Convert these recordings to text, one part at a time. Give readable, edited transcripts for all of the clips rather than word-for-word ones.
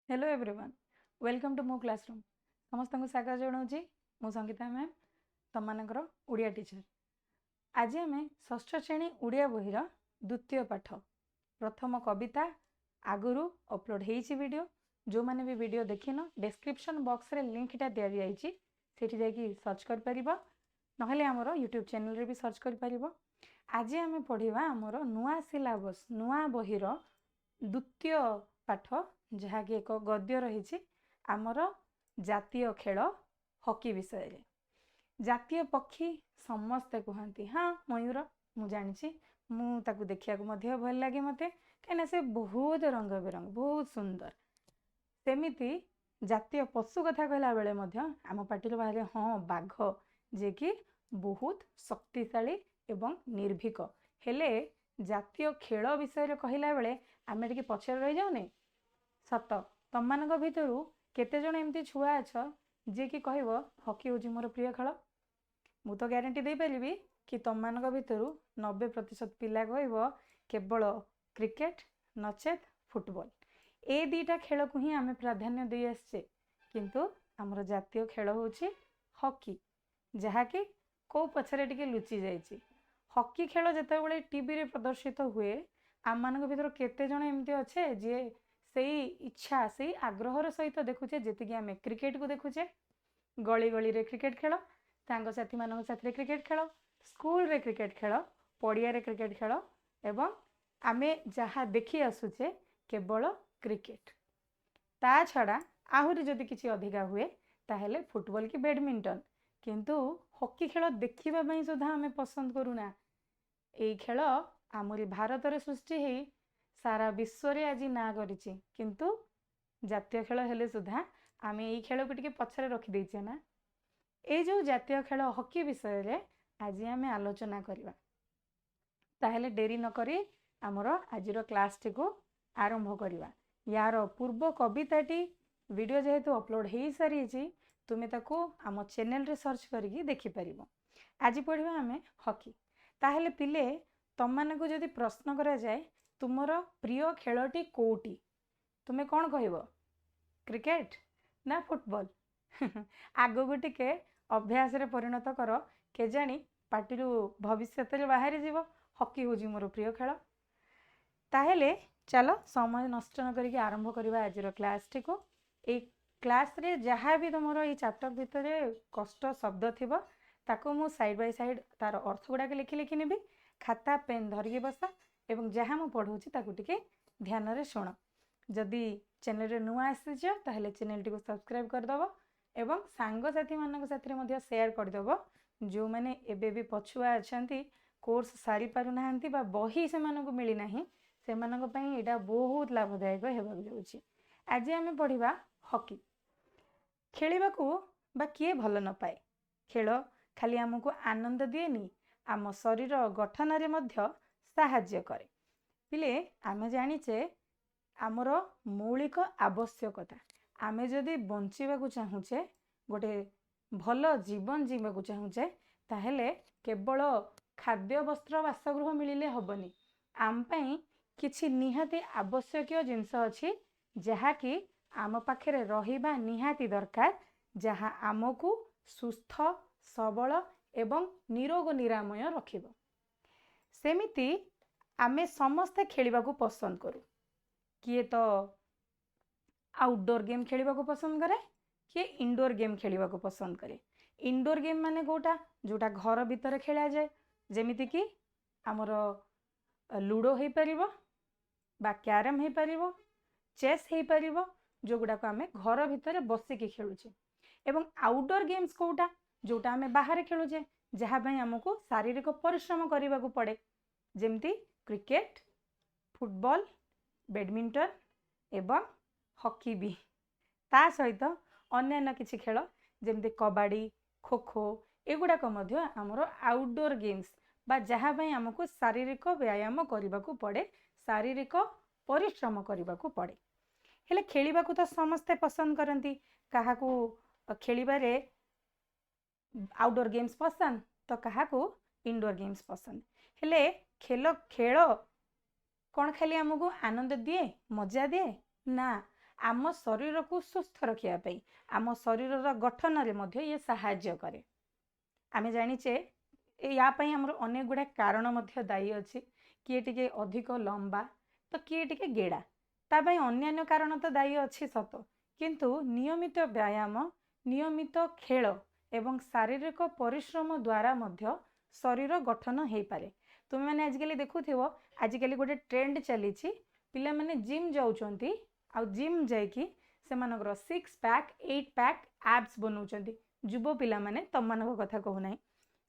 Hello everyone welcome to मो classroom समस्त को स्वागत जनाऊँगी मु संगीता मैम तुम मानकर उड़िया टीचर। आज आम षष्ठ श्रेणी उड़िया बहिर द्वितीय पाठ प्रथम कविता आगुरु अपलोड होती वीडियो जो मैंने भी वीडियो देखिन डिस्क्रिप्शन बॉक्स रे लिंकटा दि जाइए सेठी जाइए सर्च कर परिबो नहले हमरो यूट्यूब चैनल रे भी सर्च कर परिबो। आज आम पढ़िबा हमरो नुआ सिलेबस नुआ बहिर द्वितीय पाठ जहाँकि एक गद्य रही आमर जातीय खेल हॉकी विषय रे। जातीय पक्षी समस्ते कहती हाँ मयूर मु जानी मुझे देखा भल लगे मत कहीं से बहुत रंग बेरंग बहुत सुंदर सेमिति जातीय पशु कथा कहला बेले आम पार्टी बाहर हाँ बाघ जे कि बहुत शक्तिशाली एवं निर्भीक हेले जातीय खेल विषय कहला बेले आम टे पछरे रही जाऊने सत तुम मान भर केते जण एमती छुआ अछ जे कि कहब हॉकी हूँ मोर प्रिय खेल मु तो ग्यारंटी दे पारि कि तुम मान भर 90% पिला कहब केवल क्रिकेट नचेत फुटबॉल ए दीटा खेल को ही आम प्राधान्य दे आसचे किंतु आमर जातीय खेल हूँ हॉकी जहाँकि कौ पछरे टिके लुचि जाइए। हॉकी खेल जिते टीवी रे प्रदर्शित हुए आम मान भर केते जण एमती अच्छे जे से इच्छा से आग्रहर सहित देखुचे जी आम क्रिकेट को देखुचे गली गली रे क्रिकेट खेल सांगसाथी मान साथी क्रिकेट खेल स्कूल रे क्रिकेट खेल पड़िया रे क्रिकेट खेल एवं आमे जहाँ देखी आसुचे केवल क्रिकेट ता छड़ा आहुरी जदि किसी अधिका हुए ताहेले फुटबॉल की बैडमिंटन किंतु हॉकी खेल देखा सुधा आम पसंद करूना। यही खेल आमरी भारत रे सृष्टि है सारा विश्व रे आज ना करिछि किंतु जातीय खेल हेले सुधा आम यही खेल को टिके पछरे रखी देइछे ना। ए जो जातीय खेल हॉकी विषय रे आज आम आलोचना करबा ताहेले डेरी न करी आमर आजिर क्लास टी को आरंभ करबा। यार पूर्व कविताटी वीडियो जेहेतु अपलोड हो सारी तुमे ताको आम चैनल रे सर्च करके देखि परिबो। आज पढ़िबा आमे हॉकी ताहेले पिले तुम मान को जदि प्रश्न करा जाए तुमर प्रिय खेलटी कोटी तुम्हें कौन कहब क्रिकेट ना फुटबॉल आग को टिके अभ्यास रे परिणत कर केजाणी पार्टी भविष्य रे बाहरी जीव हॉकी हूँ मोर प्रिय खेल। ताहेले चलो समय नष्ट न करके आरंभ करवा आज क्लास टी को। ए क्लास रे जहाँ भी तुम ये चैप्टर भितर कष्ट शब्द थी ताको मु साइड बाय साइड तार अर्थ गुड़ाक लिखि लिखि नेबी खाता पेन धरिकी बसा एवं जहाँ मु पढ़ाऊँगी ताकू टिके ध्यान रे शुण। जदि चैनल रे नुआ आसीछ ताहेले चैनल टी को सब्सक्राइब करदब एवं सांगसाथी मान साथी मध्य शेयर करदब जो मैंने एबे भी पछुआ अछंती कोर्स सारी पारु नाहंती बा बही से मानको मिली नाही से मानको पई एटा बहुत लाभदायक हेबाक जाउची। आज आमे पढ़िबा हॉकी खेलिबा को बा किए भल न पाए खेल खाली आमको आनंद दिएनी आम शरीर गठन रे मध्य साहाय्य करे। पिले आमे जानिचे आमर मौलिक आवश्यकता आमे जदि बंचिबा को चाहूचे गोटे भल जीवन जीवा को चाहूचे ताहेले केवल खाद्य वस्त्र बासगृह मिलिले हबनी आम पई किछि निहाती आवश्यक जिनस अछि जहाँकि आम पाखरे रहिबा निहाती दरकार जहाँ आमको सुस्थ सबल एवं निरोग निरामय रखिब। सेमिति आमे समस्ते खेलिबा को पसंद करू किए तो आउटडोर गेम खेलिबा को पसंद करे किए इनडोर गेम खेलिबा को पसंद करे। इनडोर गेम माने कोटा जोटा घर भीतर खेला जाए जेमिति कि आमर लूडो हो पारिबो बा कैरम हो पारिबो चेस हो पारिबो जो गुडा को आमे घर भीतर बसिकी खेलुचे एवं आउटडोर गेम्स कोटा जोटा आमे बाहर खेलुचे जहाँ भाई आमको शारीरिक परिश्रम करने को पड़े जेमती क्रिकेट फुटबॉल बैडमिंटन एवं हॉकी भी ता सहित अन्य किसी खेल जेमती कबाड़ी खो खो एगुड़ाक आमर आउटडोर गेम्स बा जहाँ भाई आमको शारीरिक व्यायाम करने को पड़े शारीरिक परिश्रम करने को पड़े। हेले खेलिबा को तो समस्ते पसंद करती क्या खेलिबारे आउटडोर गेम्स पसंद तो क्या इनडोर गेम्स पसंद हेले खेल खेल कौन खाली आमको आनंद दिए मजा दिए ना आम शरीर को सुस्थ रखापी आम शरीर गठन ये साहाय्य करे। आमे जानिचे यापाई आमर अनेक गुड़ा कारण दायी अच्छी किए टिके अधिक लंबा तो किए टिके गेड़ा तापाई अन्यान्य कारण तो दायी अच्छी सत किंतु नियमित व्यायाम नियमित खेल एवं शारीरिक परिश्रम द्वारा मध्य शरीर गठन हो पारे। तुम्हें मैंने आजिकल देखुथिबो आजिकल गोटे ट्रेंड चली पिला माने जिम जाउचंती आ जिम जाइकी सेमानकर 6 पैक 8 पैक एब्स बनाउचंती युव पिला माने तम मानक कथा कहू नाही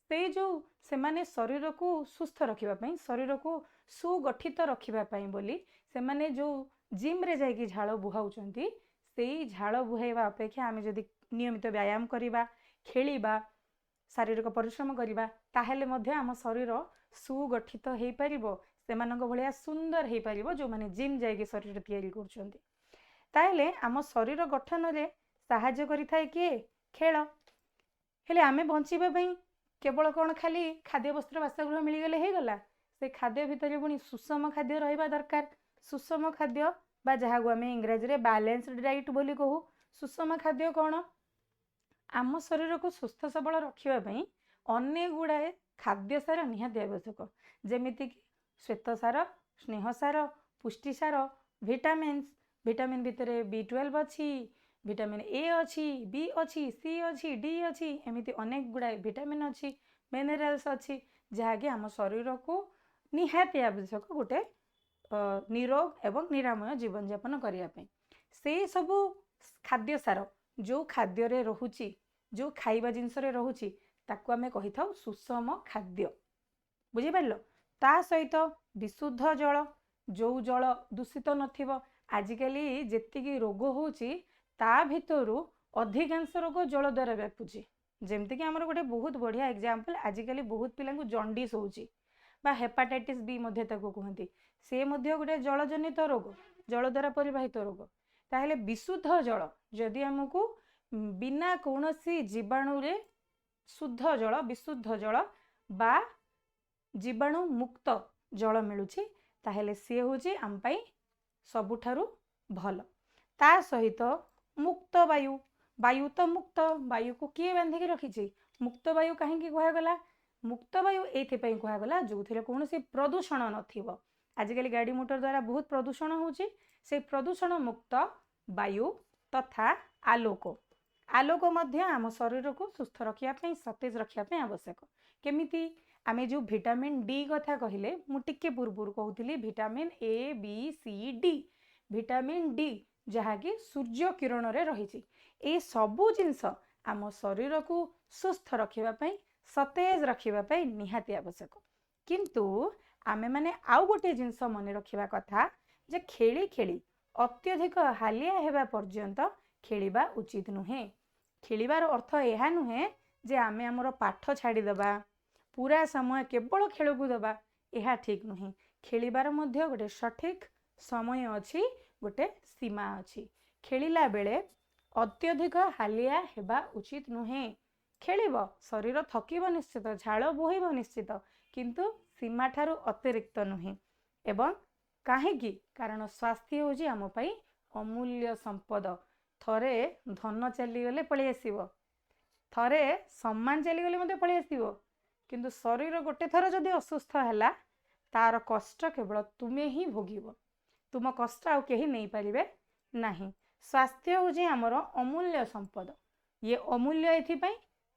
से जो से माने शरीर को सुस्थ रखिबा शरीर को सुगठित रखिबा बोली से माने जो जिम रे जाइकी झाड़ बुहाउचंती सेई झाड़ बुहाइबा अपेक्षा आमे जदि नियमित व्यायाम करिबा खेलिबा शारीरिक परिश्रम करिबा ताहेले मध्य आम शरीर सुगठित हो पारिबो सेमानक भलिया सुंदर हो पारिबो जो माने जिम जाइकी शरीर तैयारी करछंती। ताहेले आम शरीर गठन रे सहाय्य करिथाय किए खेल। हेले आमे बंचिबा पई केवल कौन खाली खाद्य वस्त्र बासगृह मिलगले हो गला से खाद्य भितर पुणी सुषम खाद्य रहिबा दरकार। सुषम खाद्य बा जहाँ को आम इंग्राजी रे बैलेंस्ड डाइट बोली कहू। सुषम खाद्य कौन आम शरीर को सुस्थ सबल रखापी अनेक गुड़ाए खाद्य सार निहाती आवश्यक जेमिति कि श्वेत सार स्नेह सार पुष्टि सार विटामिन्स विटामिन भितर B12 अच्छी विटामिन ए अच्छी बी अच्छी सी अच्छी डी अच्छी एमती अनेक गुड़ाए विटामिन अच्छी मिनरल्स अच्छी जहाँकि आम शरीर को निहाती आवश्यक गोटे निरोग एवं निरामय जीवन यापन करने से सबू खाद्य सार जो खाद्य रे रहुची जो खाइबा जिनस रे रहुची ताकू आमे कहि थाउ सुषम खाद्य बुझी पारलो। ता सहित विशुद्ध जल जो जल दूषित नथिबो आजिकली जेतिकी रोग होची ता भितरु अधिकांश रोग जल द्वारा व्यापुची जेमति कि हमर गोटे बहुत बढ़िया एग्जांपल आजिकली बहुत पिलांकु जंडिस होची बा हेपाटाइटिस बी मध्ये ताकू कहंती से मध्ये गोटे जलजनित रोग जल द्वारा परिवाहित रोग। ताहेले विशुद्ध जल जदि हमकु बिना कौनसी जीवाणु रे शुद्ध जल विशुद्ध जल बा जीवाणु मुक्त जल मिलुची ताहेले सी होची आम पाई सबुठारु भल। ता सहित मुक्त वायु वायु तो मुक्त वायु को किए बांधिकी रखी मुक्त वायु कहीं कहगला मुक्त वायु एथि कहगला जो थे कौन प्रदूषण नथिबो। आजिकल गाड़ी मोटर द्वारा बहुत प्रदूषण होची से प्रदूषण मुक्त वायु तथा आलोक आलोक मध्य आम शरीर को सुस्थ रखापी सतेज रखापी आवश्यक। केमिति आमे जो विटामिन डी कथा कहले मु टिके पूर्व कहूली vitamin A B C D vitamin D जहाँकि सूर्य किरण रे रही ए सबू जिनस आम शरीर को सुस्थ रखापी सतेज रखापी निहाती आवश्यक। किंतु आमे माने आउ गोटे जिनस मन रखा कथा जे खेली खेली अत्यधिक हालिया हेबा पर्यंत खेलिबा उचित नुहे। खेलिबार अर्थ यह नुहे जे आमे हमर पाठ छाड़ीदबा पूरा समय केवल खेल को दबा यह ठीक नुहे। खेलिबार मध्य गोटे सठिक समय अच्छी गोटे सीमा अच्छी। खेलिला बेले अत्यधिक हालिया हेबा उचित नुहे। खेलिब शरीर थकिब निश्चित झाड़ बोहिब निश्चित किंतु सीमा ठारू अतिरिक्त नुहे। एवं काहेकि कारण स्वास्थ्य होची आम पाई अमूल्य संपद। थरे धन चलीगले पलि आसिबो थरे सम्मान चलीगले मते पलि आसिबो किंतु शरीर गोटे थर जदि असुस्थ हैला तार कष्ट केवल तुमे ही भोगिबो तुम कष्ट आउ केही नहीं पारिबे नाही। स्वास्थ्य होची आमर अमूल्य संपद। ये अमूल्य एथिपाई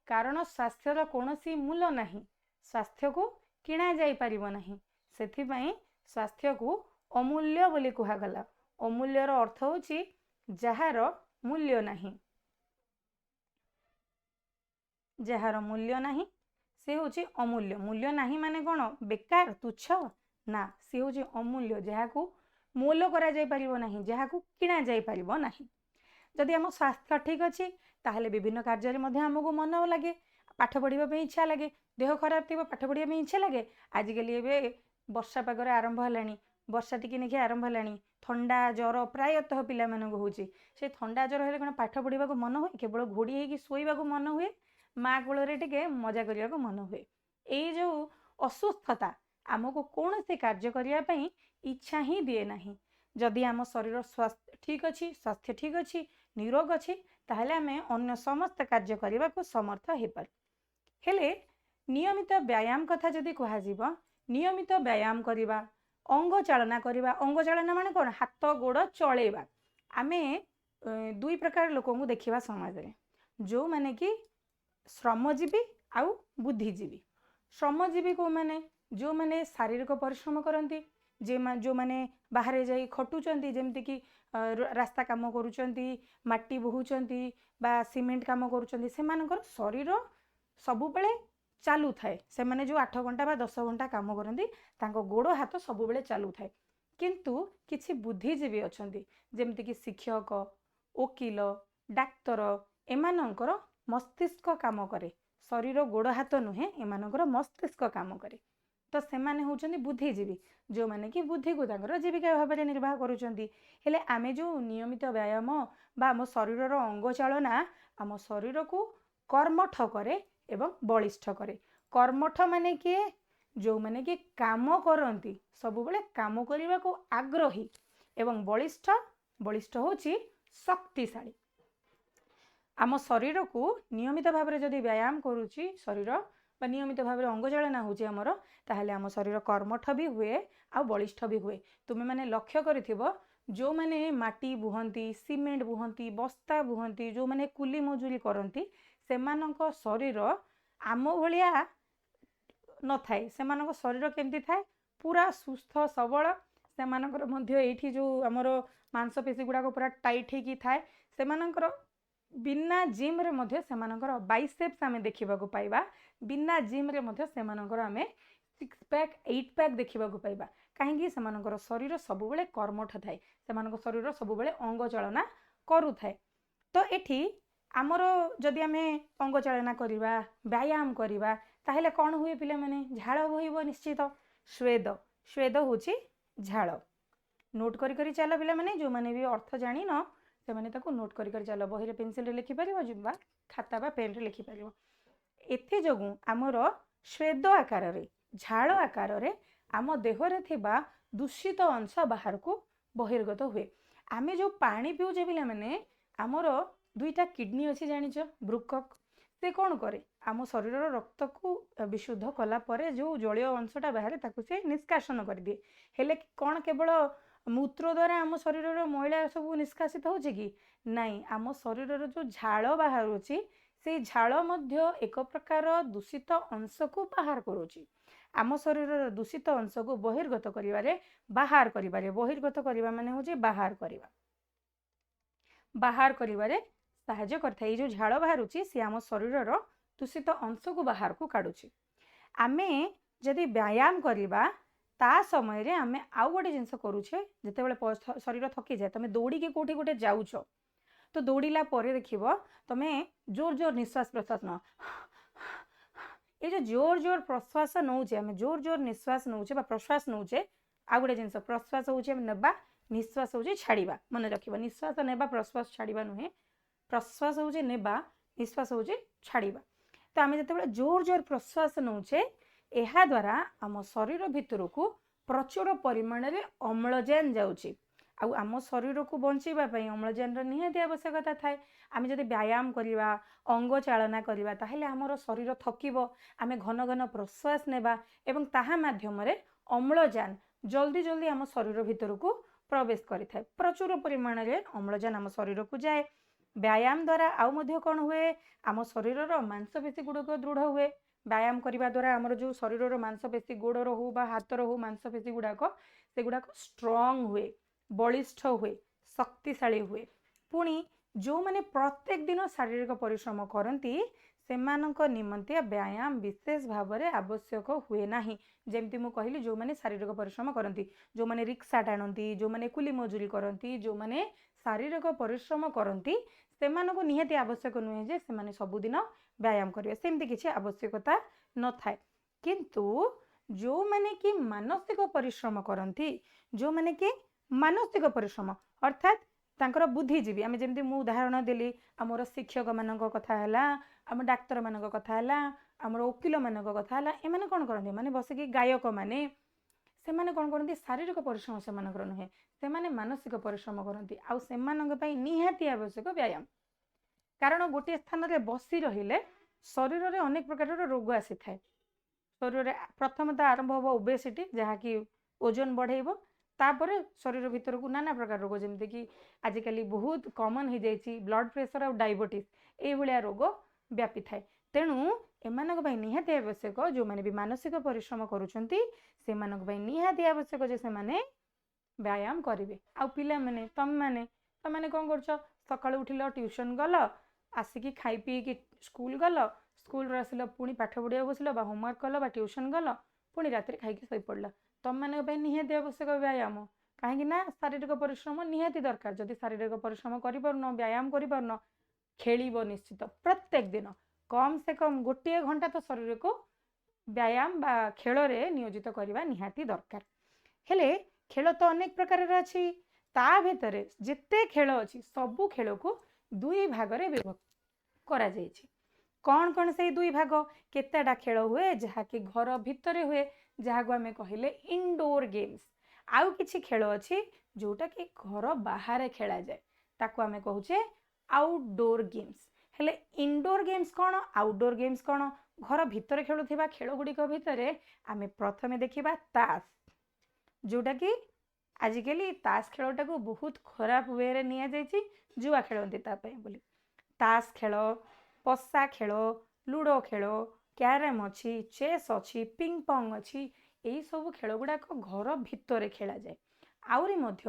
कारण स्वास्थ्यर कोनोसी मूल्य नाही स्वास्थ्य को किणा जाई पारिबो नाही सेथिपाई स्वास्थ्य को अमूल्य बोली कुहागला। अमूल्यर अर्थ होची जहार मूल्य नाही जहार मूल्य नाही से होची अमूल्य। मूल्य नाही माने कोन बेकार तुच्छ ना से होची अमूल्य जहाकू मोल करा जाई परिबो नाही जहाकू किणा जाई परिबो नाही। जदि हम स्वास्थ्य ठीक अच्छी ताहले विभिन्न कार्य रे मध्ये हमको मन लगे पाठ पढ़िबा पे इच्छा लगे देह खराब थी पाठ पढ़िबा पे इच्छा लगे। आजिकल एबे वर्षा पागर आरंभ हलानी वर्षा टिके निके आरंभ हलानी ठंडा जर प्रायतः पिला मानक होची से ठंडा जर हेले कोन पाठ पढ़िबा को मन हुए केवल घोड़ी हेकी सोइबा को मन हुए माँ कोल रे टिके मजा करिया को मन हुए। ए जो असुस्थता आमको कौन से कार्य करिया पई इच्छा ही दिए नाही। जदि आम शरीर स्वास्थ्य ठीक अच्छी स्वास्थ्य ठीक अच्छी निरोग अच्छी ताहले आमे अन्य समस्त कार्य करने को समर्थ हो पार। हेले नियमित व्यायाम कथा जदि कह नियमित व्यायाम करवा अंग चालना करवा अंग चालना माने कौन हाथ गोड़ चलेवा आमे दुई प्रकार लोक देखा समाज में जो माने कि श्रमजीवी आउ बुद्धिजीवी। श्रमजीवी को माने जो माने शारीरिक परिश्रम करती जो माने बाहर जाई खटुचंती जेमती कि रास्ता काम करुचंती माटी बोहुचंती बा सीमेंट काम करुचंती सेमानकर शरीर सबुबले चालू थाए से माने जो 8 घंटा बा 10 घंटा काम करती तांको गोड़ हाथ सबुबले चालू थाए। किंतु किछि बुद्धिजीवी अछंती जेमती कि शिक्षक वकील डाक्तर एमानंकर मस्तिष्क काम करे शरीर गोड़ हाथ नुहे एमानंकर मस्तिष्क काम करे तो सेमाने होउचंती बुद्धिजीवी जो माने कि बुद्धि को तांकर जीविका भाव में निर्वाह करुचंती। हेले आमे जो नियमित व्यायाम बा आम शरीर अंग चालना आम शरीर को कर्मठ करे एवं बलिष्ठ करे। कर्मठ माने किए जो माने कि काम करती सबुबले काम करने को आग्रही एवं बलिष्ठ बलिष्ठ होची शक्तिशाली। आम शरीर को नियमित भाव में जदि व्यायाम करुची शरीर बा नियमित भाव में अंग चालना होची हमर ताहले आम शरीर कर्मठ भी हुए आ बलिष्ठ भी हुए। तुमे माने लक्ष्य करिथिबो जो माने माटी बुहंती सीमेंट बुहंती बस्ता बुहंती जो माने कुली मजूरी करती सेमानक शरीर आम भलिया न थाए सेमानक शरीर केमती थाए पूरा सुस्थ सबल सेमानकर मध्य एठी जो हमर मांसपेशी गुड़ाक पूरा टाइट होकी थाए सेमानकर बिना जिम रे मध्य सेमानकर बाइसेप्स आमे देखिबा को पाइबा बिना जिम रे मध्य सेमानकर आमे 6 पैक 8 पैक देखिबा को पाइबा कहीं सेमानकर शरीर सबुबले कर्मठ थाए सेमानकर शरीर सबुबले अंग चालना करू थाए। तो एठी आमर जदि आमे अंग चालना करवा व्यायाम करवा ताहले कौन हुए पिले माने झाड़ बोहिबो निश्चित स्वेद स्वेद होची झाड़ नोट करी चल पिला माने जो माने भी अर्थ जानी न से माने ताको नोट करी चल बही पेनसिल रे लिखि परिबो जिबा खाता बा पेन रे लिखि परिबो एथे जगु आमर स्वेद आकार रे झाड़ आकार रे आम देह रे थिबा दूषित अंश बाहर को बहिर्गत हुए। आमे जो पानी पिउजे पिला माने आमर दुईटा किडनी अच्छी जानिच ब्रुकक से कौन करे आम शरीर रक्त को विशुद्ध कला परे जो जलीय अंशटा बाहर ताकू से निष्कासन कर दिए। हेले कौन केवल मूत्र द्वारा आम शरीर मैला सब निष्कासित होची कि नाई आम शरीर जो झाड़ बाहर से झाड़ मध्य एक प्रकार दूषित अंश को बाहर करुची आम शरीर दूषित अंश को बहिर्गत करिवारे बाहर करिवारे बहिर्गत करिवा माने होची बाहर करिवा बाहर करिवारे साहाय्य करथाय। जो झाड़ बाहरुची से आम शरीर दूषित अंश को बाहर को काढुची। आमे जदि व्यायाम करिबा ता समय रे आमे आउ गोटे जिनस करूछे जेतेबेले शरीर थकी जाए तमे दौड़ी के कोठी गोटे जाउछ तो दौड़ीला परे देखिबो तमे जोर जोर निश्वास प्रश्वास न ये जो जोर जोर प्रश्वास नौचे आमे जोर जोर निश्वास नौचे बा प्रश्वास नौचे आउ गोटे जिनस प्रश्वास होचे नेबा निश्वास होचे छाड़ीबा मन रखिबा निश्वास नेबा प्रश्वास छाड़ीबा नुहे प्रश्वास होचे नेबा निश्वास होचे छाड़ीबा। तो आमे जेतेबेले जोर जोर प्रश्वास नौचे एहा द्वारा आम शरीर भितर को प्रचुर परिमाण रे अम्लजान जाउची आउ आम शरीर को बंचीबा पई अम्लजान निहाती आवश्यकता थाए। आमे जदि व्यायाम करिवा अंग चालना करिवा ताहेले हमर शरीर थकिबो आमे घन घन प्रश्वास नेबा एवं ताहा माध्यम रे अम्लजान जल्दी जल्दी आम शरीर भितर को प्रवेश करिथाय प्रचुर परिमाण रे अम्लजान आम शरीर को जाए। व्यायाम द्वारा आउ मध्य कौन हुए आम शरीर मांसपेशी गुड़क दृढ़ हुए व्यायाम करने द्वारा आमर जो शरीर मांसपेशी गोड़र हो बा हाथर हो मांसपेशी गुड़ाक से गुड़ाक स्ट्रंग हुए बलिष्ठ हुए शक्तिशाली हुए। पुणी जो माने प्रत्येक दिन शारीरिक परिश्रम करती सेमानक निमंते व्यायाम विशेष भाव में आवश्यक हुए नाही। जेमती मु कहली जो माने शारीरिक परिश्रम करती जो माने रिक्शा टाणती जो माने कुली मजूरी करती जो माने शारीरिक परिश्रम करती सेमानक निहाती आवश्यक नुहे जे सेमाने सबुदिन व्यायाम करिवे सेमती किछि आवश्यकता न थाए। किंतु जो माने कि मानसिक परिश्रम करती जो माने कि मानसिक परिश्रम अर्थात तांकर बुद्धिजीवी आमे जेमती मु उदाहरण देली आमर शिक्षक मानक कथा हैला आम डाक्तर मानक कथा हैला आमर वकील मानक कथा हैला एमाने कोन करନ୍ତି माने बसिकी गायक माने सेमाने कोन करନ୍ତି शारीरिक परिश्रम सेमानकर नुहे ସେମାନେ ମାନସିକ ପରିଶ୍ରମ କରନ୍ତି ଆଉ ସେମାନଙ୍କ ପାଇଁ ନିହାତି ଆବଶ୍ୟକ ବ୍ୟାୟାମ। କାରଣ ଗୋଟିଏ ସ୍ଥାନରେ ବସି ରହିଲେ ଶରୀରରେ ଅନେକ ପ୍ରକାରର ରୋଗ ଆସିଥାଏ। ଶରୀରରେ ପ୍ରଥମତଃ ଆରମ୍ଭ ହେବ ଓବେସିଟି, ଯାହାକି ଓଜନ ବଢ଼େଇବ। ତାପରେ ଶରୀର ଭିତରକୁ ନାନା ପ୍ରକାର ରୋଗ, ଯେମିତିକି ଆଜିକାଲି ବହୁତ କମନ୍ ହେଇଯାଇଛି ବ୍ଲଡ଼ ପ୍ରେସର ଆଉ ଡାଇବେଟିସ୍, ଏଇଭଳିଆ ରୋଗ ବ୍ୟାପିଥାଏ। ତେଣୁ ଏମାନଙ୍କ ପାଇଁ ନିହାତି ଆବଶ୍ୟକ, ଯେଉଁମାନେ ବି ମାନସିକ ପରିଶ୍ରମ କରୁଛନ୍ତି ସେମାନଙ୍କ ପାଇଁ ନିହାତି ଆବଶ୍ୟକ ଯେ ସେମାନେ ବ୍ୟାୟାମ କରିବେ। ଆଉ ପିଲାମାନେ, ତମେମାନେ କ'ଣ କରୁଛ? ସକାଳୁ ଉଠିଲ, ଟ୍ୟୁସନ୍ ଗଲ, ଆସିକି ଖାଇ ପିଇକି ସ୍କୁଲ ଗଲ, ସ୍କୁଲରୁ ଆସିଲ ପୁଣି ପାଠ ପଢ଼ିବାକୁ ବସିଲ ବା ହୋମୱାର୍କ କଲ ବା ଟ୍ୟୁସନ୍ ଗଲ, ପୁଣି ରାତିରେ ଖାଇକି ଶୋଇପଡ଼ିଲ। ତମମାନଙ୍କ ପାଇଁ ନିହାତି ଆବଶ୍ୟକ ବ୍ୟାୟାମ। କାହିଁକି ନା ଶାରୀରିକ ପରିଶ୍ରମ ନିହାତି ଦରକାର। ଯଦି ଶାରୀରିକ ପରିଶ୍ରମ କରିପାରୁନ, ବ୍ୟାୟାମ କରିପାରୁନ, ଖେଳିବ ନିଶ୍ଚିତ ପ୍ରତ୍ୟେକ ଦିନ କମ୍ ସେ କମ୍ ଗୋଟିଏ ଘଣ୍ଟା ତ ଶରୀରକୁ ବ୍ୟାୟାମ ବା ଖେଳରେ ନିୟୋଜିତ କରିବା ନିହାତି ଦରକାର। ହେଲେ ଖେଳ ତ ଅନେକ ପ୍ରକାରର ଅଛି। ତା ଭିତରେ ଯେତେ ଖେଳ ଅଛି ସବୁ ଖେଳକୁ ଦୁଇ ଭାଗରେ ବିଭକ୍ତ କରାଯାଇଛି। କ'ଣ କ'ଣ ସେଇ ଦୁଇ ଭାଗ? କେତେଟା ଖେଳ ହୁଏ ଯାହାକି ଘର ଭିତରେ ହୁଏ, ଯାହାକୁ ଆମେ କହିଲେ ଇନଡୋର ଗେମ୍ସ। ଆଉ କିଛି ଖେଳ ଅଛି ଯେଉଁଟାକି ଘର ବାହାରେ ଖେଳାଯାଏ, ତାକୁ ଆମେ କହୁଛେ ଆଉଟଡୋର ଗେମ୍ସ। ହେଲେ ଇନଡୋର ଗେମ୍ସ କ'ଣ, ଆଉଟଡୋର ଗେମ୍ସ କ'ଣ? ଘର ଭିତରେ ଖେଳୁଥିବା ଖେଳ ଗୁଡ଼ିକ ଭିତରେ ଆମେ ପ୍ରଥମେ ଦେଖିବା ତାସ୍, ଯେଉଁଟାକି ଆଜିକାଲି ତାସ୍ ଖେଳଟାକୁ ବହୁତ ଖରାପ ୱେରେ ନିଆଯାଇଛି, ଜୁଆ ଖେଳନ୍ତି ତା ପାଇଁ ବୋଲି। ତାସ୍ ଖେଳ, ପଶା ଖେଳ, ଲୁଡ଼ୋ ଖେଳ, କ୍ୟାରମ୍ ଅଛି, ଚେସ୍ ଅଛି, ପିଙ୍ଗ ପଙ୍ଗ ଅଛି, ଏଇସବୁ ଖେଳ ଗୁଡ଼ାକ ଘର ଭିତରେ ଖେଳାଯାଏ। ଆହୁରି ମଧ୍ୟ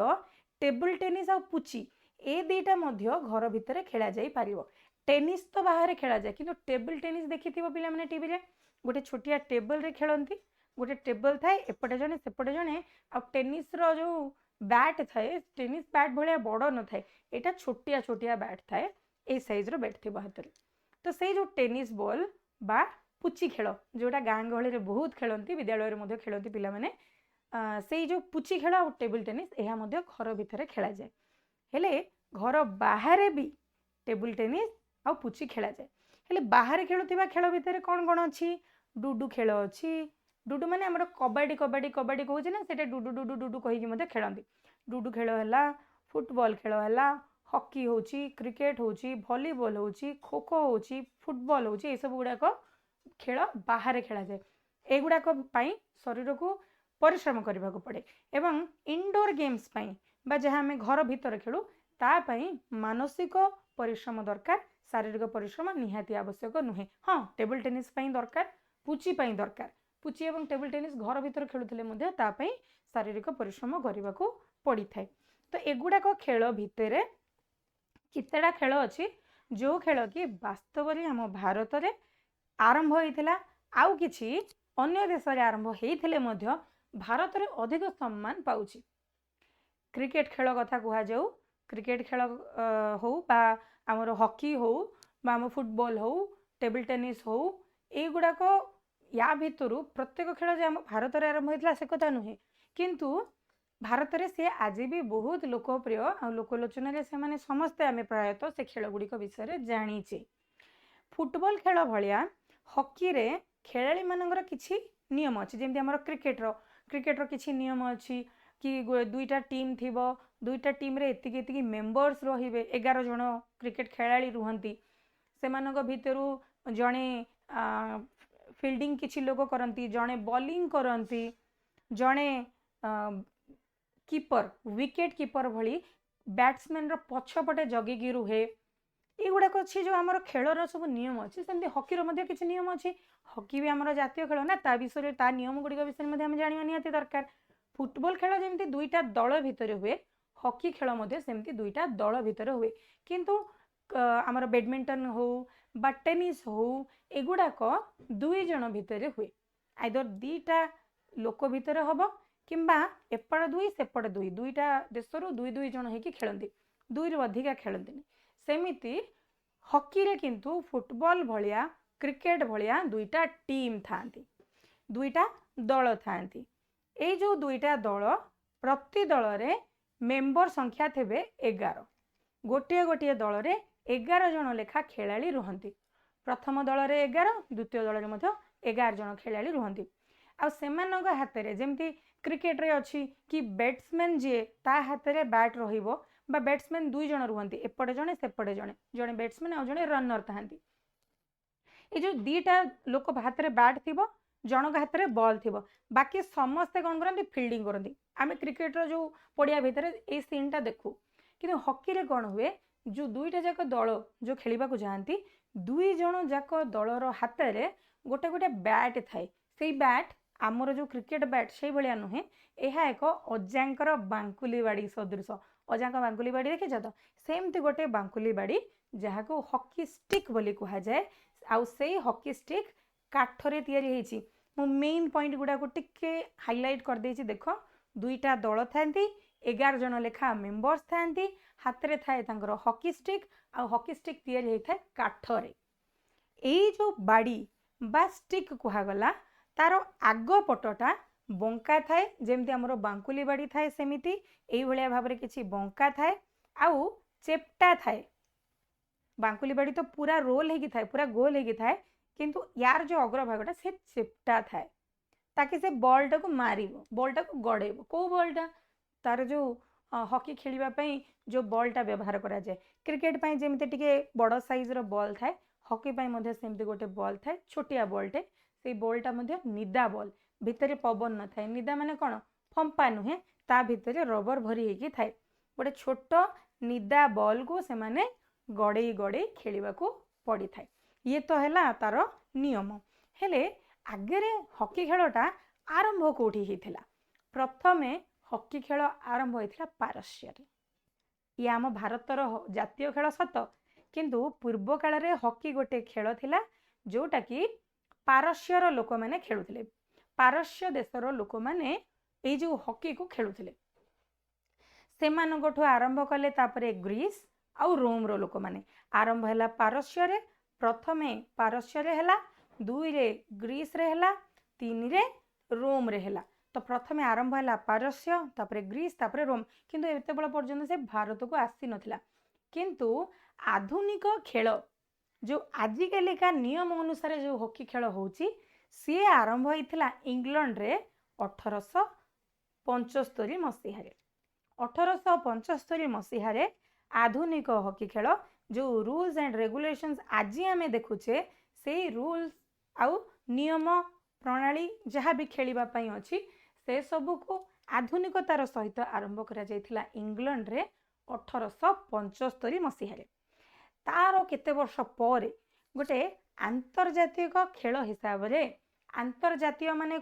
ଟେବୁଲ ଟେନିସ୍ ଆଉ ପୁଚି, ଏ ଦୁଇଟା ମଧ୍ୟ ଘର ଭିତରେ ଖେଳାଯାଇ ପାରିବ। ଟେନିସ୍ ତ ବାହାରେ ଖେଳାଯାଏ, କିନ୍ତୁ ଟେବୁଲ ଟେନିସ୍ ଦେଖିଥିବ ପିଲାମାନେ ଟିଭିରେ, ଗୋଟେ ଛୋଟିଆ ଟେବଲରେ ଖେଳନ୍ତି। ଗୋଟେ ଟେବଲ ଥାଏ, ଏପଟେ ଜଣେ ସେପଟେ ଜଣେ, ଆଉ ଟେନିସ୍ର ଯେଉଁ ବ୍ୟାଟ୍ ଥାଏ, ଟେନିସ୍ ବ୍ୟାଟ୍ ଭଳିଆ ବଡ଼ ନଥାଏ, ଏଇଟା ଛୋଟିଆ ଛୋଟିଆ ବ୍ୟାଟ୍ ଥାଏ, ଏଇ ସାଇଜ୍ର ବ୍ୟାଟ୍ ଥିବ ହାତରେ। ତ ସେଇ ଯେଉଁ ଟେନିସ୍ ବଲ୍ ବା ପୁଚି ଖେଳ, ଯେଉଁଟା ଗାଁ ଗହଳିରେ ବହୁତ ଖେଳନ୍ତି, ବିଦ୍ୟାଳୟରେ ମଧ୍ୟ ଖେଳନ୍ତି ପିଲାମାନେ, ସେଇ ଯେଉଁ ପୁଚି ଖେଳ ଆଉ ଟେବୁଲ ଟେନିସ୍, ଏହା ମଧ୍ୟ ଘର ଭିତରେ ଖେଳାଯାଏ। ହେଲେ ଘର ବାହାରେ ବି ଟେବୁଲ ଟେନିସ୍ ଆଉ ପୁଚି ଖେଳାଯାଏ। ହେଲେ ବାହାରେ ଖେଳୁଥିବା ଖେଳ ଭିତରେ କ'ଣ କ'ଣ ଅଛି? ଡୁଡୁ ଖେଳ ଅଛି। ଡୁଡୁ ମାନେ ଆମର କବାଡ଼ି କହୁଛି ନା, ସେଇଟା ଡୁଡୁ ଡୁଡୁ ଡୁଡୁ କହିକି ମଧ୍ୟ ଖେଳନ୍ତି। ଡୁଡୁ ଖେଳ ହେଲା, ଫୁଟବଲ ଖେଳ ହେଲା, ହକି ହେଉଛି, କ୍ରିକେଟ୍ ହେଉଛି, ଭଲିବଲ୍ ହେଉଛି, ଖୋଖୋ ହେଉଛି, ଫୁଟବଲ ହେଉଛି, ଏସବୁ ଗୁଡ଼ାକ ଖେଳ ବାହାରେ ଖେଳାଯାଏ। ଏଗୁଡ଼ାକ ପାଇଁ ଶରୀରକୁ ପରିଶ୍ରମ କରିବାକୁ ପଡ଼େ। ଏବଂ ଇନଡୋର ଗେମ୍ସ ପାଇଁ ବା ଯାହା ଆମେ ଘର ଭିତରେ ଖେଳୁ, ତା ପାଇଁ ମାନସିକ ପରିଶ୍ରମ ଦରକାର, ଶାରୀରିକ ପରିଶ୍ରମ ନିହାତି ଆବଶ୍ୟକ ନୁହେଁ। ହଁ, ଟେବୁଲ ଟେନିସ୍ ପାଇଁ ଦରକାର, ପୁଚି ପାଇଁ ଦରକାର। ପୁଚି ଏବଂ ଟେବୁଲ ଟେନିସ୍ ଘର ଭିତରେ ଖେଳୁଥିଲେ ମଧ୍ୟ ତା ପାଇଁ ଶାରୀରିକ ପରିଶ୍ରମ କରିବାକୁ ପଡ଼ିଥାଏ। ତ ଏଗୁଡ଼ାକ ଖେଳ ଭିତରେ କେତେଟା ଖେଳ ଅଛି ଯେଉଁ ଖେଳ କି ବାସ୍ତବରେ ଆମ ଭାରତରେ ଆରମ୍ଭ ହୋଇଥିଲା, ଆଉ କିଛି ଅନ୍ୟ ଦେଶରେ ଆରମ୍ଭ ହେଇଥିଲେ ମଧ୍ୟ ଭାରତରେ ଅଧିକ ସମ୍ମାନ ପାଉଛି। କ୍ରିକେଟ ଖେଳ କଥା କୁହାଯାଉ, କ୍ରିକେଟ ଖେଳ ହଉ ବା ଆମର ହକି ହଉ ବା ଆମ ଫୁଟବଲ ହଉ, ଟେବୁଲ ଟେନିସ୍ ହଉ, ଏଇଗୁଡ଼ାକ ୟା ଭିତରୁ ପ୍ରତ୍ୟେକ ଖେଳ ଯେ ଆମ ଭାରତରେ ଆରମ୍ଭ ହୋଇଥିଲା ସେ କଥା ନୁହେଁ, କିନ୍ତୁ ଭାରତରେ ସେ ଆଜି ବି ବହୁତ ଲୋକପ୍ରିୟ ଆଉ ଲୋକଲୋଚନରେ ସେମାନେ ସମସ୍ତେ ଆମେ ପ୍ରାୟତଃ ସେ ଖେଳ ଗୁଡ଼ିକ ବିଷୟରେ ଜାଣିଛେ। ଫୁଟବଲ ଖେଳ ଭଳିଆ ହକିରେ ଖେଳାଳିମାନଙ୍କର କିଛି ନିୟମ ଅଛି, ଯେମିତି ଆମର କ୍ରିକେଟର କିଛି ନିୟମ ଅଛି କି ଦୁଇଟା ଟିମ୍ ଥିବ, ଦୁଇଟା ଟିମ୍ରେ ଏତିକି ଏତିକି ମେମ୍ବର୍ସ ରହିବେ, 11 ଜଣ କ୍ରିକେଟ ଖେଳାଳି ରୁହନ୍ତି। ସେମାନଙ୍କ ଭିତରୁ ଜଣେ ଫିଲ୍ଡିଂ କିଛି ଲୋକ କରନ୍ତି, ଜଣେ ବୋଲିଂ କରନ୍ତି, ଜଣେ କିପର, ୱିକେଟ୍ କିପର ଭଳି ବ୍ୟାଟ୍ସମ୍ୟାନର ପଛପଟେ ଜଗିକି ରୁହେ। ଏଗୁଡ଼ାକ ଅଛି ଯେଉଁ ଆମର ଖେଳର ସବୁ ନିୟମ ଅଛି। ସେମିତି ହକିର ମଧ୍ୟ କିଛି ନିୟମ ଅଛି। ହକି ବି ଆମର ଜାତୀୟ ଖେଳ ନା, ତା ବିଷୟରେ ତା ନିୟମ ଗୁଡ଼ିକ ବିଷୟରେ ମଧ୍ୟ ଆମେ ଜାଣିବା ନିହାତି ଦରକାର। ଫୁଟବଲ ଖେଳ ଯେମିତି ଦୁଇଟା ଦଳ ଭିତରେ ହୁଏ, ହକି ଖେଳ ମଧ୍ୟ ସେମିତି ଦୁଇଟା ଦଳ ଭିତରେ ହୁଏ। କିନ୍ତୁ ଆମର ବ୍ୟାଡମିଣ୍ଟନ ହଉ ବା ଟେନିସ୍ ହଉ, ଏଗୁଡ଼ାକ 2 ଜଣ ଭିତରେ ହୁଏ। ଆଇଦର 2ଟା ଲୋକ ଭିତରେ ହେବ କିମ୍ବା ଏପଟ 2 ସେପଟ 2, ଦୁଇଟା ଦେଶରୁ 2 ଜଣ ହେଇକି ଖେଳନ୍ତି, 2ରୁ ଅଧିକା ଖେଳନ୍ତିନି। ସେମିତି ହକିରେ କିନ୍ତୁ ଫୁଟବଲ ଭଳିଆ, କ୍ରିକେଟ ଭଳିଆ 2ଟା ଟିମ୍ ଥାଆନ୍ତି, 2ଟା ଦଳ ଥାଆନ୍ତି। ଏଇ ଯେଉଁ 2ଟା ଦଳ, ପ୍ରତି ଦଳରେ ମେମ୍ବର ସଂଖ୍ୟା ଥିବେ 11। ଗୋଟିଏ ଦଳରେ 11 ଜଣ ଲେଖା ଖେଳାଳି ରୁହନ୍ତି। ପ୍ରଥମ ଦଳରେ 11, ଦ୍ୱିତୀୟ ଦଳରେ ମଧ୍ୟ 11 ଜଣ ଖେଳାଳି ରୁହନ୍ତି। ଆଉ ସେମାନଙ୍କ ହାତରେ ଯେମିତି क्रिकेट रे अच्छी कि बैट्समैन जी ता हाथ रे बैट रहिबो बा बैट्समैन दुई जन रुहंती एपटे जणे सेपटे जणे जणे बैट्समैन आ जणे रनर थांती ये जो दीटा लोक हाथ रे बैट थिबो जनक हाथ रे बॉल थिबो बाकी समस्ते कौन करती फिल्डिंग करती आम क्रिकेट रो जो पड़िया भितर ये सीन टा देखू कि हॉकी रे कौन हुए जो दुईटा जाक दल जो खेलवा जाती दुई जन जाक दलर हाथ रे गोटे गोटे बैट थाए से बैट आमर जो क्रिकेट बैट से भाया नुहे यह एक अजांकर बांकुली बाड़ी सदृश अजांक बांकुली बाड़ी देखिछ तो सेमती गोटे बांकुली बाड़ी जहाँ को हॉकी स्टिक बोली कहा जाए आउ से हॉकी स्टिक काठरे तैयारी होईची मु मेन पॉइंट गुडा को टिके हाईलाइट कर देछि देख दुईटा दल थांती 11 जन लेखा मेंबर्स थांती हाथ रे थाए तांकर हॉकी स्टिक आ हॉकी स्टिक तैयारी होई थाए काठरे एई जो बाड़ी बा स्टिक कुहागला तार आग पटटा बंका थाए जेमती आमर बांकुली बाड़ी थाए सेमिति एई भलिया भाबरे किछि बंका थाए आउ चेप्टा थाए बांकुली बाड़ी तो पूरा रोल हेगी थाए पूरा गोल हेगी थाए किंतु यार जो अग्रभागटा से चेप्टा थाए ताकि से बॉल टाको मारिबो बॉल टाको गड़ेबो को बॉलटा तार जो हॉकी खेलिबा पई जो बॉलटा व्यवहार करा जाए क्रिकेट पई जेमिति टिके बड़ साइज रो बॉल थाए हॉकी पई मध्ये सेमति गोटे बॉल थाए छोटिया बॉलटे से बॉलटा मध्ये निदा बॉल भितरे पवन न थाए निदा माने कोन फंपा नुहे ता भितरे रबर भरी हेकी थाए गोटे छोट निदा बॉल को से माने गड़े गड़े खेलिबा को पड़ी थाए ये तो है तार नियम हेले आगे हॉकी खेलटा आरंभ कौटी होता प्रथमे हॉकी खेल आरंभ होता पारस्य ये आम भारतर जातीय खेल सत किंतु पूर्व काल रे हॉकी गोटे खेल थिला जोटा कि पारस्यर लोक मैंने खेलुथिले पारस्य देशर लोक मैंने ये जो हॉकी को खेलुथिले सेमानकठु आरंभ कले तापरे ग्रीस आउ रोम रो लोक मैंने आरंभ है पारस्य रे प्रथमे पारस्य रे हैला दुई रे ग्रीस रे हैला तीन रे रोम रे हैला तो प्रथमे आरंभ है पारस्य तापरे ग्रीस तापरे रोम किंतु एते बड़ पर्यंत से भारत को आसी नथिला किंतु आधुनिक खेल जो आजिकालिका नियम अनुसार जो हॉकी खेल होची सी आरंभ होइथिला इंग्लैंड रे 1875 मसीहा रे 1875 मसीहा रे आधुनिक हॉकी खेल जो रूल्स एंड रेगुलेशंस आज आम देखुचे से रूल्स आउ नियम प्रणाली जहाँ भी खेलिबा पई अछि से सबू को आधुनिकतार सहित आरंभ करा जायथिला इंग्लैंड रे 1875 मसीहा रे तार केते वर्ष पर गोटे आंतर्जातिक खेल हिसाब रे आंतर्जातीय माने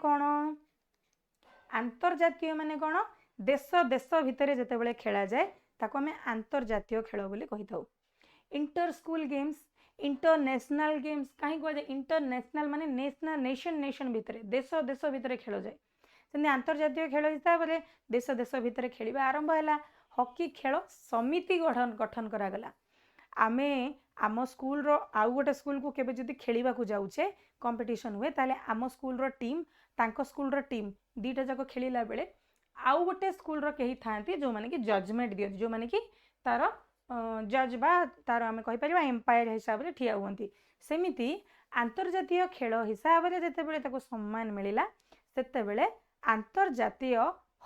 कोन देश देश भितर जेतेबेले खेला जाए ताको हमें आंतर्जातीय खेल बोली कहि थाउ inter school games international games कहीं कह जाए इंटरनेशनल माने नेशनल नेशन भितर देश देश भितर खेल जाए से आंतर्जातीय खेल हिसाब से देश देश भितर खेल आरंभ है हॉकी खेल समिति गठन करागला आमे आम स्कूल रो आउ गोटे स्कूल को केबे जदि खेलिबा को जाउछे कंपटीशन हुए ताले आम स्कूल रो टीम तांको स्कूल रो टीम दीटा जाको खेलिला बेले आउ गोटे स्कूल रो केही थांती जो माने कि जजमेंट दियति जो माने कि तार जज बा तार आम कहि परिबा एम्पायर हिसाब रे ठिया हुअंती सेमिति आंतर्जातीय खेल हिसाब रे जेतेबेले ताको सम्मान मिलिला सेतेबेले आंतर्जातीय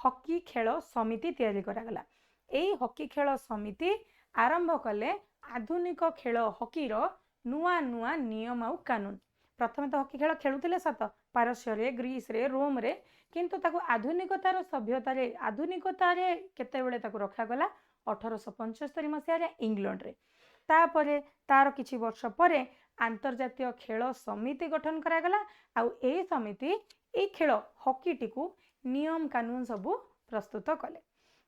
हॉकी खेल समिति तैयारी करागला एई हॉकी खेल समिति आरंभ कले आधुनिक खेल हॉकी रो नुआ नुआ नियम आउ कानून प्रथमे तो हॉकी खेल खेलुथिले सत पारस्य रे ग्रीस रे रोम रे किंतु ताको आधुनिकतार सभ्यता रे आधुनिकता रे केतेबेले ताको रखा गला 1875 मसीह रे इंग्लैंड रे तापरे तार किछि वर्ष परे आंतर्जातीय खेल समिति गठन करागला आउ ए समिति ए खेल हॉकी टिकू नियम कानून सबू प्रस्तुत कले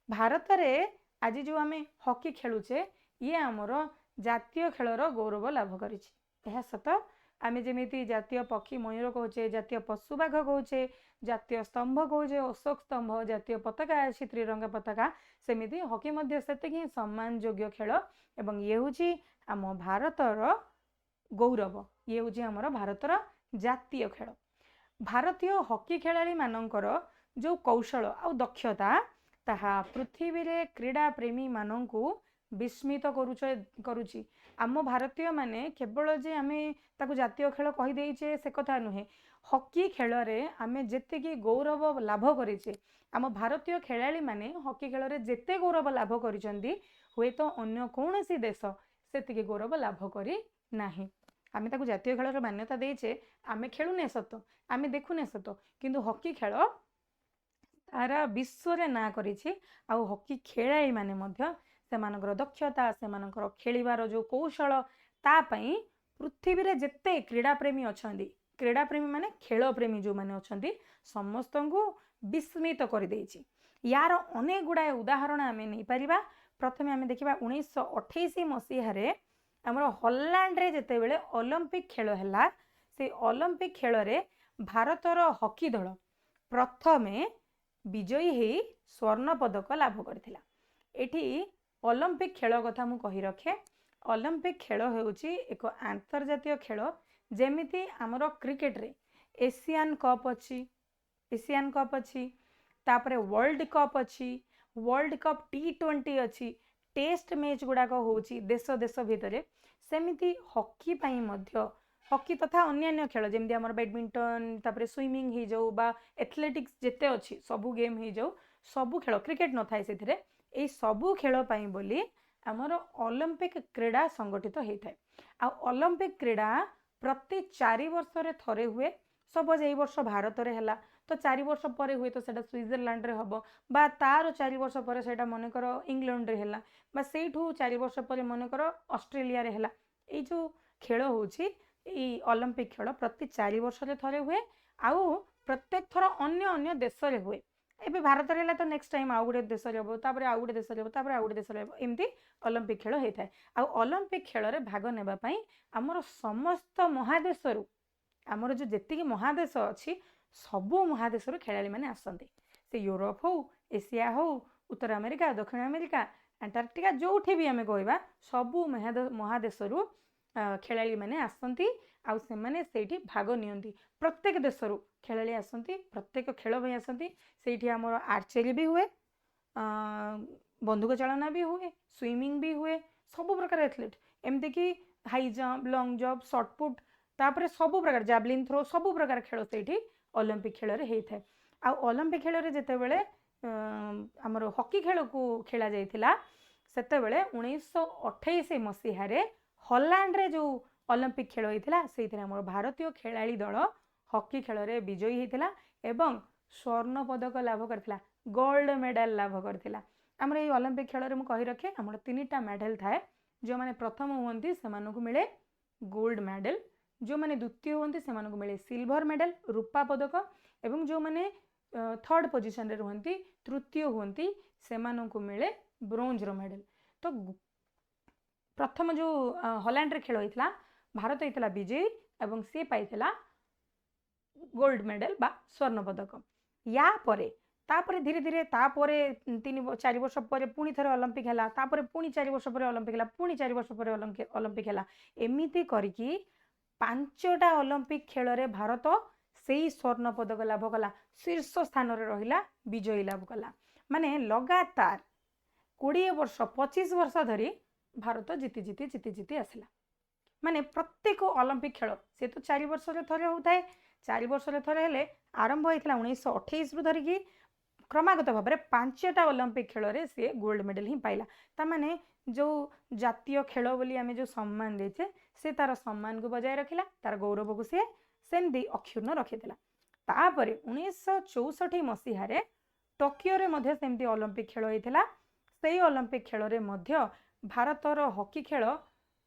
भारत रे आज जो आमे हॉकी खेलुचे ये आमर जातीय खेलर गौरव लाभ करिछि एहा सत आमे जेमिति जातीय पक्षी मयूर कहूचे जातीय पशुबाघ कहूचे जातीय स्तंभ कहूचे अशोक स्तंभ जातीय पताका अछि त्रिरंगा पताका सेमिति हॉकी मध्य सेतिक सम्मान योग्य खेल एवं ये हूँ आम भारतर गौरव ये हूँ आमर भारतर जातीय खेल भारतीय हॉकी खेलाड़ी मानकर जो कौशल आ दक्षता ताहा पृथ्वी रे क्रीड़ा प्रेमी मानंकु विस्मित करुची आम भारतीय माने केवल जे आमे ताकू जातीय खेल कही देइछे से कथा नुहे हॉकी खेल रे आमे जेतिकी गौरव लाभ करिछे आम भारतीय खेलाड़ी माने हॉकी खेल रे जेते गौरव लाभ करिसेंती हुए तो अन्य कौनसी देश सेतिकी गौरव लाभ करी नाही आमे ताकू जातीय खेल रे मान्यता देइछे आमे खेलुने सत आमे देखुने सत किंतु हॉकी खेल तारा विश्व रे ना करिछि आ हॉकी खेलाड़ी माने मध्य सेमानकर दक्षता सेमानकर खेलिबार जो कौशल ता पई पृथ्वी रे जेते क्रीड़ा प्रेमी अछंती क्रीड़ा प्रेमी माने खेल प्रेमी जो माने अछंती समस्त को विस्मित कर देइछि यार अनेक गुड़ाए उदाहरण आमे नहीं परिबा प्रथमे आमे देखिबा 1928 मसीहा रे हमर हॉलैंड रे जेते बेले ओलंपिक खेल हैला से ओलंपिक खेल रे भारतर हॉकी दल प्रथमे विजयी हे स्वर्ण पदक लाभ करथिला एठी ओलंपिक खेल कथा मु कहि रखे ओलंपिक खेल हेउची एक अंतर्जातीय खेल जेमिति हमर क्रिकेट रे एशियन कप अछि तापरे वर्ल्ड कप अछि वर्ल्ड कप T20 अछि टेस्ट मैच गुड़ाक होउची देश देश भितरे सेमिति हॉकी पाई मध्य हॉकी तथा अन्य खेल जेमती हमर बैडमिंटन तापरे स्विमिंग ही जाऊ बा एथलेटिक्स जेते अछि सबु गेम ही जाऊ सबु खेल क्रिकेट न थाए सेथिरे ए सबु खेल पाई बोली हमर ओलंपिक क्रीड़ा संगठित हेइथाय आ ओलंपिक क्रीड़ा प्रति 4 वर्ष रे थरे हुए सपोज एई वर्ष भारत रे हला तो 4 वर्ष परे हुए तो सेटा स्विट्जरलैंड रे हबो बा तार 4 वर्ष परे सेटा मन कर इंग्लैंड रे हला बा सेठू 4 वर्ष परे मन कर ऑस्ट्रेलिया रे हला ए जो खेल होउची ए ओलंपिक खेल प्रति 4 वर्ष रे थरे हुए आउ प्रत्येक थर अन्य अन्य देश रे हुए एबे भारत रे हला तो नेक्स्ट टाइम आउ गुडे देश रे हबो तापरे आउ गुडे देश रे हबो तापरे आउ गुडे देश रे हबो एमती ओलंपिक खेल हेइथाय आ ओलंपिक खेल रे भाग नेबा पई हमर समस्त महादेश रु हमर जो जेतिकी महादेश अछि सबु महादेश रु खेलाड़ी माने आसंती से यूरोप हो एशिया हो उत्तर अमेरिका दक्षिण अमेरिका अंटार्कटिका जोठी भी आमे कहबा सबु महादेश रु खेलाड़ी माने आसंती आ से माने सेठी भाग नियंती प्रत्येक देश रु खेलाड़ी आसंती प्रत्येक खेल भई आसंती सेठी हमर आर्चरी भी हुए बंदूक चालना भी हुए स्विमिंग भी हुए सब प्रकार एथलीट एमती कि high jump long jump short put तापरे सब प्रकार जैवलिन थ्रो सब प्रकार खेल सेठी ओलंपिक खेल रे हेइथाय आ ओलंपिक खेल रे जेते बेले हमर हॉकी खेल को खेला जायतिला सेते बेले 1928 मसीहा रे हॉलैंड रे जो ओलंपिक खेल होइतिला सेथिरे हमर भारतीय खेलाड़ी दल हॉकी खेल रे विजयी हेतिला एवं स्वर्ण पदक लाभ करथिला गोल्ड मेडल लाभ करथिला हमर ए ओलंपिक खेल रे मु कहि रखे हमर तीनटा मेडल थाए जो माने प्रथम होंती सेमानकु मिले गोल्ड मेडल जो माने द्वितीय होंती सेमानकु मिले सिल्वर मेडल रूपा पदक एवं जो माने थर्ड पोजीशन रे रहंती तृतीय होंती सेमानकु मिले ब्रोंज रो मेडल तो प्रथम जो हॉलैंड रे खेल होइतला भारत होइतला विजयी एवं से पाइतला गोल्ड मेडल बा स्वर्ण पदक या परे तापरे धीरे धीरे तापरे 3-4 वर्ष परे पुणी थरे ओलंपिक हला तापरे पुणी 4 वर्ष परे ओलंपिक हला पुणी 4 वर्ष परे ओलंपिक हला एमिति करिकी 5टा ओलंपिक खेल रे भारत सेई स्वर्ण पदक लाभ कला शीर्ष स्थान रे रहिला विजयी लाभ कला माने लगातार 20 वर्ष 25 वर्ष धरी भारत जीती आसला माने प्रत्येक ओलंपिक खेल से तो 4 वर्ष रे थरे होताय 4 वर्ष रे थरे हेले आरंभ होइतला 1928 रु धरिकी क्रमागत भाव में 5टा ओलंपिक खेल रे से गोल्ड मेडल ही पाइला ता माने जो जातीय खेल बोली आमे जो सम्मान देचे से तार सम्मान को बजाय रखिला तार गौरव को से सेमदी अक्षुण्ण रखिथिला तापरे 1964 मसीहा रे टोकियो रे मध्ये सेमदी ओलंपिक खेल होइथिला सेही ओलंपिक खेल रे मध्ये भारतर हॉकी खेल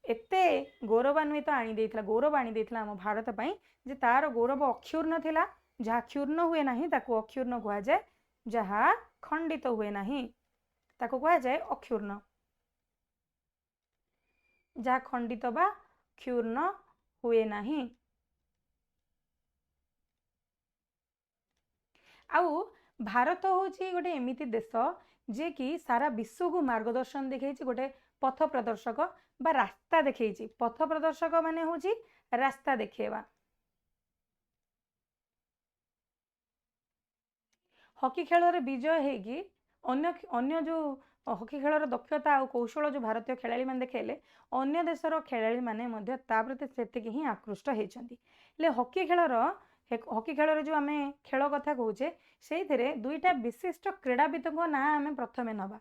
एते गौरवान्वित आनी देथिला गौरव आनी देथिला हम भारत पई जे तार गौरव अक्षुण्ण थिला जहा क्षुण्ण हुए नाही ताको अक्षुण्ण कुआ जाय जहा खंडित हुए नाही ताको कुआ जाय अक्षुण्ण जहा खंडित बा क्षुण्ण हुए नाही आउ भारत होची गोटे एमिति देश जे कि सारा विश्व को मार्गदर्शन देखैछि गोटे पथ प्रदर्शक बा रास्ता देखैछि पथ प्रदर्शक माने होची रास्ता देखेबा हॉकी खेल रे विजय हेगी अन्य जो हॉकी खेलर दक्षता और कौशल जो भारतीय खेलाड़ी मैंने देखेले अन्य देशर खेलाड़ी मैंने ता प्रति सेतिक ही आकृष्ट होती। हॉकी खेलर जो आम खेल कथा कहे से दुईटा विशिष्ट क्रीड़ाविद ना आम प्रथम नवा।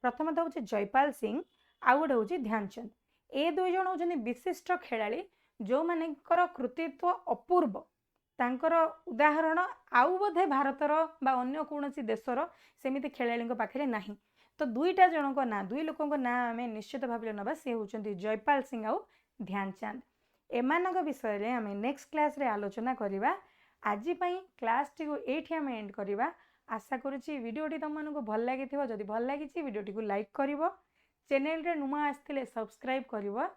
प्रथम तो हूँ जयपाल सिंह आउ गोटे हूँ ध्यानचंद। ए दुई जन होती विशिष्ट खेलाड़ी जो मानकर कृतित्व अपूर्व तांकर उदाहरण आउ बोधे भारतर बा अन्य कौन देशर सेमिति खेलाड़ी पाखे नहीं। तो दुईटा जनक ना दुई लोक ना आम निश्चित भाव नवा सी होती जयपाल सिंह आउ ध्यानचंद। एमानक विषय में आम नेक्स्ट क्लास रे आलोचना करवा। आज क्लास टी एठी आम एंड करवा। आशा करुच्ची वीडियोटी तुमको भल लगी जदि भल लगी वीडियोटी को लाइक कर चैनल रे नुआ आसते सब्सक्राइब कर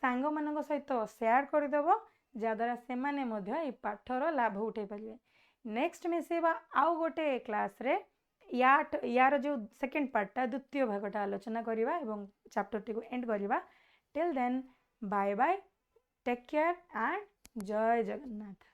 सांग मान सहित शेयर करदेव जहाद्वारा से पाठर लाभ उठे पारे। नेक्स्ट मिसेबा आउ गोटे क्लास रे यार जो सेकेंड पार्टा द्वितीय भागटा आलोचना करवा एवं चैप्टर टी को एंड करवा। Till then bye bye, take care and जय जगन्नाथ।